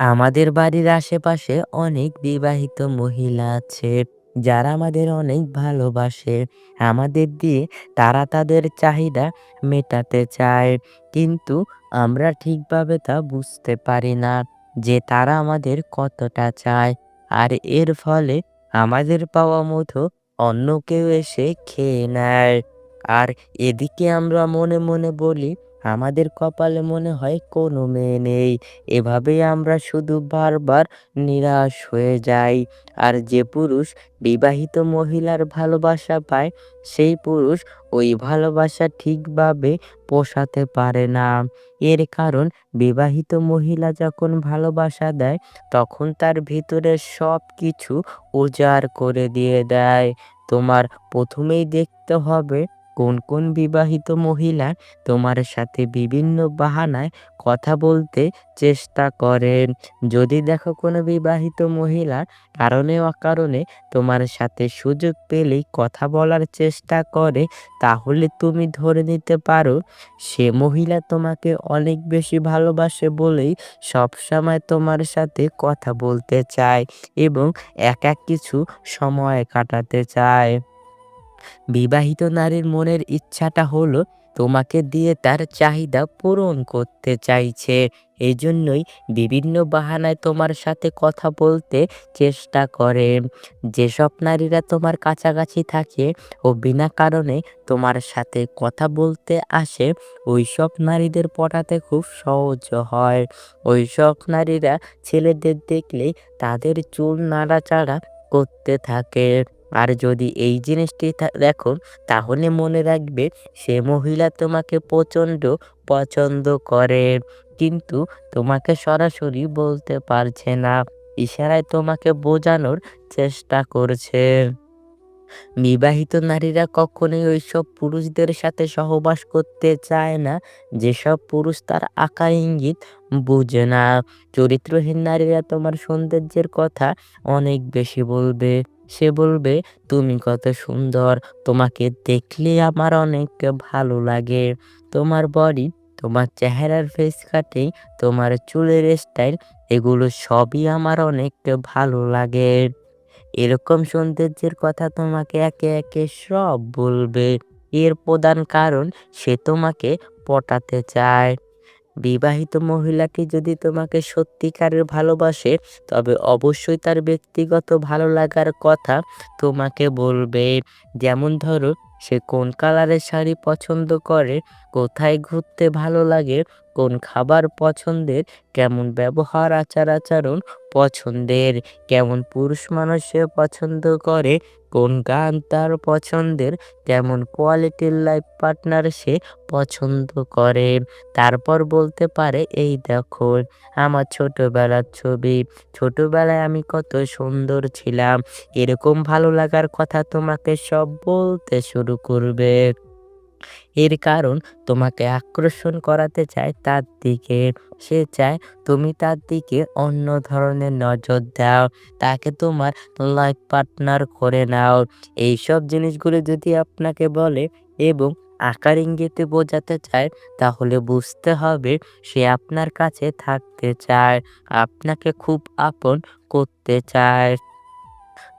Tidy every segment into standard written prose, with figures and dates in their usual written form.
আমাদের বাড়ির আশেপাশে অনেক বিবাহিত মহিলা আছে যারা আমাদের অনেক ভালোবাসে আমাদের দিয়ে। তারা তাদের চাহিদা মেটাতে চায়, কিন্তু আমরা ঠিকভাবে তা বুঝতে পারি না যে তারা আমাদের কতটা চায়। আর এর ফলে আমাদের পাওয়া মতো অন্য কেউ এসে খেয়ে নেয়। আর এদিকে আমরা মনে মনে বলি আমাদের কপালে মনে হয় কোনো মেয়ে নেই। এভাবেই আমরা শুধু বারবার নিরাশ হয়ে যাই। আর যে পুরুষ বিবাহিত মহিলার ভালোবাসা পায়, সেই পুরুষ ওই ভালোবাসা ঠিকভাবে পোষাতে পারে না। এর কারণ, বিবাহিত মহিলা যখন ভালোবাসা দেয়, তখন তার ভিতরে সবকিছু উজাড় করে দিয়ে দেয়। তোমার প্রথমেই দেখতে হবে কোন কোন বিবাহিত মহিলা তোমার সাথে বিভিন্ন বাহানায় কথা বলতে চেষ্টা করেন। যদি দেখো কোনো বিবাহিত মহিলা কারণে অকারণে তোমার সাথে সুযোগ পেলেই কথা বলার চেষ্টা করে, তাহলে তুমি ধরে নিতে পারো সে মহিলা তোমাকে অনেক বেশি ভালোবাসে বলেই সবসময় তোমার সাথে কথা বলতে চায় এবং একা কিছু সময় কাটাতে চায়। বিবাহিত নারীর মনের ইচ্ছাটা হলো তোমাকে দিয়ে তার চাহিদা পূরণ করতে চাইছে। এজন্যই বিভিন্ন বাহানায় তোমার সাথে কথা বলতে চেষ্টা করে। যেসব নারীরা তোমার কাছাকাছি থাকে ও বিনা কারণে তোমার সাথে কথা বলতে আসে, ওইসব নারীদের পটাতে খুব সহজ হয়। ওইসব নারীরা ছেলেদের দেখলেই তাদের চুল নাড়াচাড়া করতে থাকে। আর যদি এই জিনিসটি দেখো, তাহলে মনে রাখবে সে মহিলা তোমাকে প্রচণ্ড পছন্দ করে, কিন্তু তোমাকে সরাসরি বলতে পারছে না। ইশারায় তোমাকে বোঝানোর চেষ্টা করছে। বিবাহিত নারীরা কখনোই ওইসব পুরুষদের সাথে সহবাস করতে চায় না যেসব পুরুষ তার আকার ইঙ্গিত বুঝে না। চরিত্রহীন নারীরা তোমার সৌন্দর্যের কথা অনেক বেশি বলবে। সে বলবে, তুমি কত সুন্দর, তোমাকে দেখলে আমার অনেক ভালো লাগে। তোমার বডি, তোমার চেহারার ফেস কাটিং, তোমার চুলের স্টাইল, এগুলো সবই আমার অনেক ভালো লাগে। এরকম সৌন্দর্যের কথা তোমাকে একে একে সব বলবে। এর প্রধান কারণ, সে তোমাকে পটাতে চায়। বিবাহিত মহিলাটি যদি তোমাকে সত্যিকারের ভালোবাসে, তবে অবশ্যই তার ব্যক্তিগত ভালো লাগার কথা তোমাকে বলবে। যেমন ধরো, সে কোন কালারের শাড়ি পছন্দ করে, কোথায় ঘুরতে ভালো লাগে, কোন খাবার পছন্দের, কেমন ব্যবহার আচার আচরণ পছন্দের, কেমন পুরুষ মানুষ সে পছন্দ করে, কোন গান তার পছন্দের, কেমন কোয়ালিটির লাইফ পার্টনার সে পছন্দ করে। তারপর বলতে পারে, এই দেখো আমার ছোটবেলার ছবি। ছোটবেলায় আমি কত সুন্দর ছিলাম। এরকম ভালো লাগার কথা তোমাকে সব বলতে শুরু করবে। এর কারণ, তোমাকে আকর্ষণ করাতে চায় তার দিকে। সে চায় তুমি তার দিকে অন্য ধরনের নজর দাও। তাকে তোমার লাইফ পার্টনার করে নাও। এইসব জিনিসগুলো যদি আপনাকে বলে এবং আকার ইঙ্গিতে বোঝাতে চায়, তাহলে বুঝতে হবে সে আপনার কাছে থাকতে চায়, আপনাকে খুব আপন করতে চায়।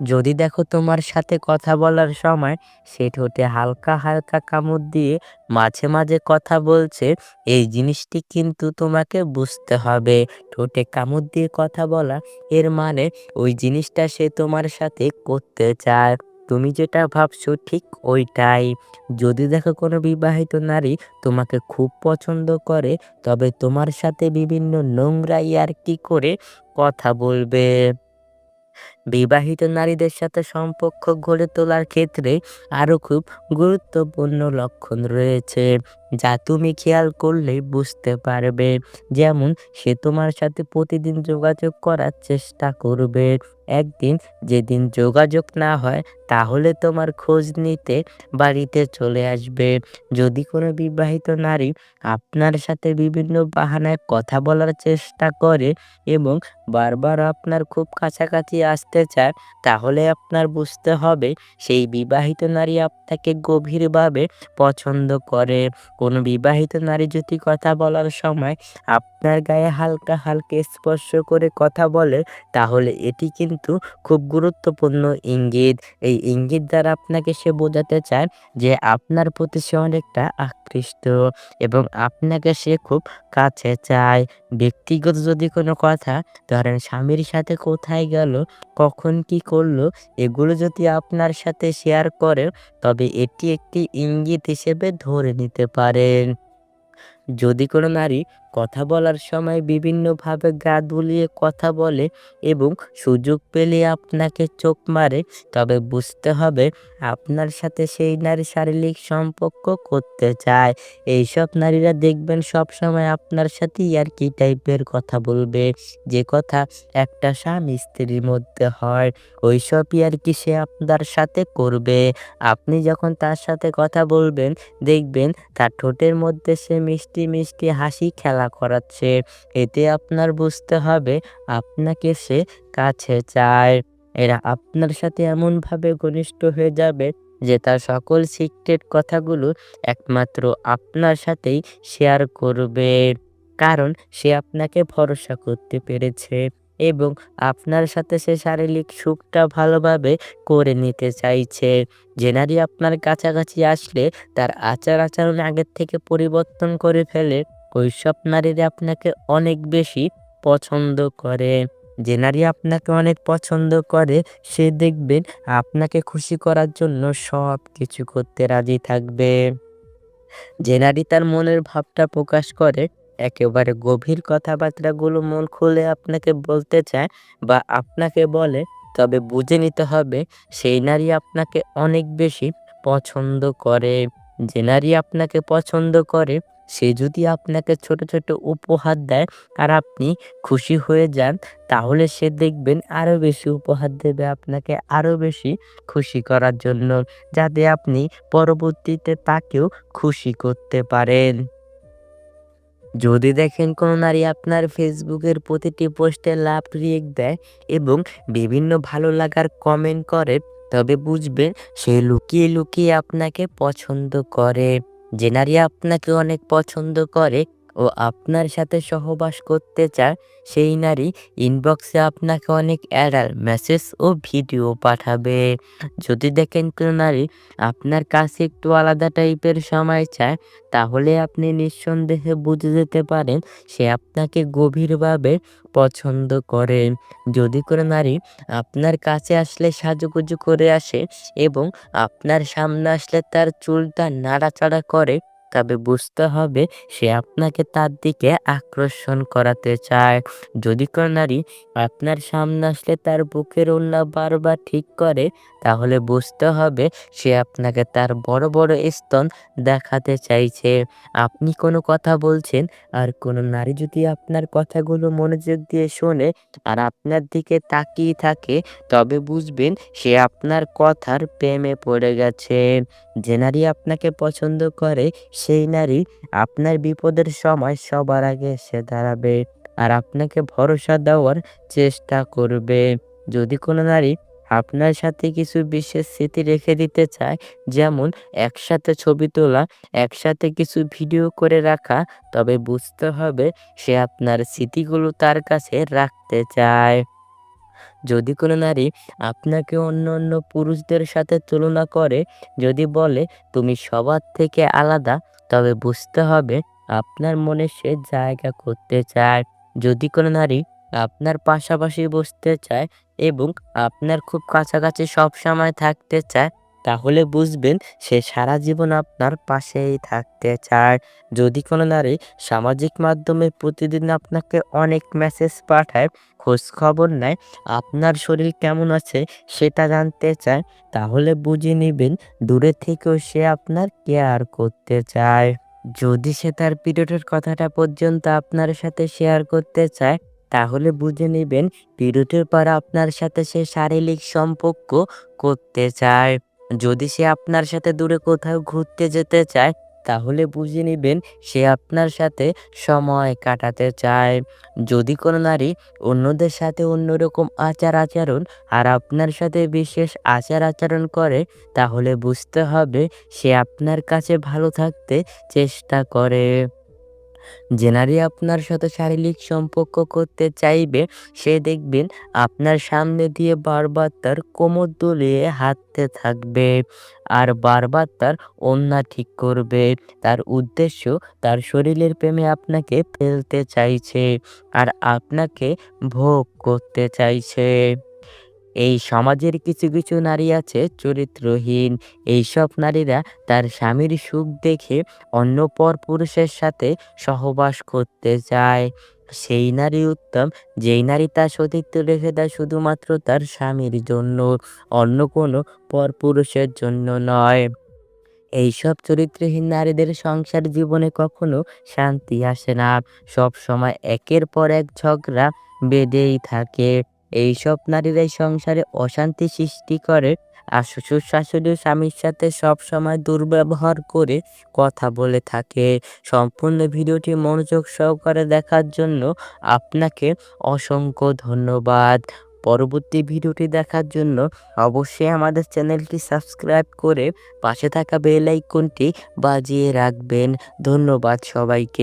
যদি দেখো তোমার সাথে কথা বলার সময় সে ঠোঁটে হালকা হালকা কামড় দিয়ে মাঝে মাঝে কথা বলছে, এই জিনিসটি কিন্তু তোমাকে বুঝতে হবে। ঠোঁটে কামড় দিয়ে কথা বলা, এর মানে ওই জিনিসটা সে তোমার সাথে করতে চায়। তুমি যেটা ভাবছো ঠিক ওইটাই। যদি দেখো কোনো বিবাহিত নারী তোমাকে খুব পছন্দ করে, তবে তোমার সাথে বিভিন্ন নোংরা ইয়ার্কি করে কথা বলবে। বিবাহিত নারীদের সাথে সম্পর্ক গড়ে তোলার ক্ষেত্রে আরো খুব গুরুত্বপূর্ণ লক্ষণ রয়েছে, যা তুমি খেয়াল করলেই বুঝতে পারবে। যেমন, সে তোমার সাথে প্রতিদিন যোগাযোগ করার চেষ্টা করবে। একদিন যেদিন যোগাযোগ না হয়, তাহলে তোমার খোঁজ নিতে বাড়িতে চলে আসবে। যদি কোনো বিবাহিত নারী আপনার সাথে বিভিন্ন বাহানায় কথা বলার চেষ্টা করে এবং বারবার আপনার খুব কাছাকাছি আসতে করতে চায়, তাহলে আপনার বুঝতে হবে সেই বিবাহিত নারী আপনাকে গভীরভাবে পছন্দ করে। কোনো বিবাহিত নারী যদি কথা বলার সময় আপনার গায়ে হালকা, হালকা স্পর্শ করে কথা বলে, তাহলে এটি কিন্তু খুব গুরুত্বপূর্ণ ইঙ্গিত। এই ইঙ্গিত দ্বারা আপনাকে সে বোঝাতে চায় যে আপনার প্রতি সে অনেকটা আকৃষ্ট এবং আপনাকে সে খুব কাছে চায়। ব্যক্তিগত যদি কোনো কথা, ধরেন স্বামীর সাথে কোথায় গেল, কখন কি করলো, এগুলো যদি আপনার সাথে শেয়ার করে, তবে এটি একটি ইঙ্গিত হিসেবে ধরে নিতে পারেন। যদি কোনো নারী কথা বলার সময় বিভিন্নভাবে গা দুলিয়ে কথা বলে এবং সুযোগ পেলে আপনাকে চোখ মারে, তবে বুঝতে হবে আপনার সাথে সেই নারী শারীরিক সম্পর্ক করতে চায়। এইসব নারীরা দেখবেন সবসময় আপনার সাথে ইয়ার্কি টাইপের কথা বলবে, যে কথা একটা স্বামী স্ত্রীর মধ্যে হয়, ওইসব ইয়ার্কি সে আপনার সাথে করবে। আপনি যখন তার সাথে কথা বলবেন, দেখবেন তার ঠোঁটের মধ্যে সে মিষ্টি, মিষ্টি হাসি খেলা করাচ্ছে। এতে আপনার বুঝতে হবে আপনাকে সে কাছে চায়। এরা আপনার সাথে এমনভাবে ঘনিষ্ঠ হয়ে যাবে যে তার সকল সিক্রেট কথাগুলো একমাত্র আপনার সাথেই শেয়ার করবে। কারণ সে আপনাকে ভরসা করতে পেরেছে এবং আপনার সাথে সে শারীরিক সুখটা ভালোভাবে করে নিতে চাইছে। যে নারী আপনার কাছাকাছি আসলে তার আচার-আচরণ আগের থেকে পরিবর্তন করে ফেলে, ওইসব নারীরা আপনাকে অনেক বেশি পছন্দ করে। যে নারী আপনাকে অনেক পছন্দ করে, সে দেখবেন আপনাকে খুশি করার জন্য সবকিছু করতে রাজি থাকবে। যে নারী তার মনের ভাবটা প্রকাশ করে, একেবারে গভীর কথাবার্তাগুলো মন খুলে আপনাকে বলতে চায় বা আপনাকে বলে, তবে বুঝে নিতে হবে সেই নারী আপনাকে অনেক বেশি পছন্দ করে। যে নারী আপনাকে পছন্দ করে, সে যদি আপনাকে ছোট, ছোট উপহার দেয় আর আপনি খুশি হয়ে যান, তাহলে সে দেখবেন আরো বেশি উপহার দেবে আপনাকে আরো বেশি খুশি করার জন্য, যাতে আপনি পরবর্তীতে তাকেও খুশি করতে পারেন। যদি দেখেন কোনো নারী আপনার ফেসবুকের প্রতিটি পোস্টে লাভ রিয়েক্ট দেয় এবং বিভিন্ন ভালো লাগার কমেন্ট করে, তবে বুঝবেন সে লুকিয়ে লুকিয়ে আপনাকে পছন্দ করে। যে নারী আপনাকে অনেক পছন্দ করে ও আপনার সাথে সহবাস করতে চায়, সেই নারী ইনবক্সে আপনাকে অনেক অ্যাডাল মেসেজ ও ভিডিও পাঠাবে। যদি দেখেন কোনো নারী আপনার কাছে একটু আলাদা টাইপের সময় চায়, তাহলে আপনি নিঃসন্দেহে বুঝে যেতে পারেন সে আপনাকে গভীরভাবে পছন্দ করে। যদি কোনো নারী আপনার কাছে আসলে সাজুগুজু করে আসে এবং আপনার সামনে আসলে তার চুলটা নাড়াচাড়া করে, তবে বুঝতে হবে সে আপনাকে তার দিকে আকর্ষণ করাতে চায়। যদি কোনো নারী আপনার সামনে আসলে তার বুকের ওড়না বারবার ঠিক করে, তাহলে বুঝতে হবে সে আপনাকে তার বড় বড় স্তন দেখাতে চাইছে। আপনি কোনো কথা বলছেন আর কোনো নারী যদি আপনার কথাগুলো মনোযোগ দিয়ে শোনে আর আপনার দিকে তাকিয়ে থাকে, তবে বুঝবেন সে আপনার কথার প্রেমে পড়ে গেছে। যে নারী আপনাকে পছন্দ করে, সেই নারী আপনার বিপদের সময় সবার আগে এসে দাঁড়াবে আর আপনাকে ভরসা দেওয়ার চেষ্টা করবে। যদি কোনো নারী আপনার সাথে কিছু বিশেষ স্মৃতি রেখে দিতে চায়, যেমন একসাথে ছবি তোলা, একসাথে কিছু ভিডিও করে রাখা, তবে বুঝতে হবে সে আপনার স্মৃতিগুলো তার কাছে রাখতে চায়। যদি কোনো নারী আপনাকে অন্য অন্য পুরুষদের সাথে তুলনা করে, যদি বলে তুমি সবার থেকে আলাদা, তবে বুঝতে হবে আপনার মনে সে জায়গা করতে চায়। যদি কোনো নারী আপনার পাশাপাশি বসতে চায় এবং আপনার খুব কাছাকাছি সবসময় থাকতে চায়, তাহলে বুঝবেন সে সারা জীবন আপনার পাশেই থাকতে চায়। যদি কোনো নারী সামাজিক মাধ্যমে প্রতিদিন আপনাকে অনেক মেসেজ পাঠায়, খোঁজ খবর নেয়, আপনার শরীর কেমন আছে সেটা জানতে চায়, তাহলে বুঝে নিবেন দূরে থেকেও সে আপনার কেয়ার করতে চায়। যদি সে তার পিরিয়ডের কথাটা পর্যন্ত আপনার সাথে শেয়ার করতে চায়, তাহলে বুঝে নিবেন পিরিয়ডের পর আপনার সাথে সে শারীরিক সম্পর্ক করতে চায়। যদি সে আপনার সাথে দূরে কোথাও ঘুরতে যেতে চায়, তাহলে বুঝে নিবেন সে আপনার সাথে সময় কাটাতে চায়। যদি কোনো নারী অন্যদের সাথে অন্যরকম আচার-আচরণ আর আপনার সাথে বিশেষ আচার-আচরণ করে, তাহলে বুঝতে হবে সে আপনার কাছে ভালো থাকতে চেষ্টা করে। যে নারী আপনার সাথে শারীরিক সম্পর্ক করতে চাইবে, সে দেখবেন আপনার সামনে দিয়ে বারবার তার কোমর দুলিয়ে হাঁটতে থাকবে। আর বারবার তার ওড়না ঠিক করবে। তার উদ্দেশ্য তার শরীরের প্রেমে আপনাকে ফেলতে চাইছে। আর আপনাকে ভোগ করতে চাইছে। এই সমাজের কিছু নারী আছে চরিত্রহীন। এইসব নারীরা তার স্বামীর সুখ দেখে অন্য পরপুরুষের সাথে সহবাস করতে চায়। সেই নারী উত্তম, যেই নারী তার সতীত্ব রেখে দেয় শুধুমাত্র তার স্বামীর জন্য, অন্য কোনো পরপুরুষের জন্য নয়। এইসব চরিত্রহীন নারীদের সংসার জীবনে কখনো শান্তি আসে না। সবসময় একের পর এক ঝগড়া বেঁধেই থাকে। এইসব নারীরাই সংসারে অশান্তি সৃষ্টি করে। আর শ্বশুর-শাশুড়ি স্বামীর সাথে সবসময় দুর্ব্যবহার করে কথা বলে থাকে। সম্পূর্ণ ভিডিওটি মনোযোগ সহকারে দেখার জন্য আপনাকে অসংখ্য ধন্যবাদ। পরবর্তী ভিডিওটি দেখার জন্য অবশ্যই আমাদের চ্যানেলটি সাবস্ক্রাইব করে পাশে থাকা বেল আইকনটি বাজিয়ে রাখবেন। ধন্যবাদ সবাইকে।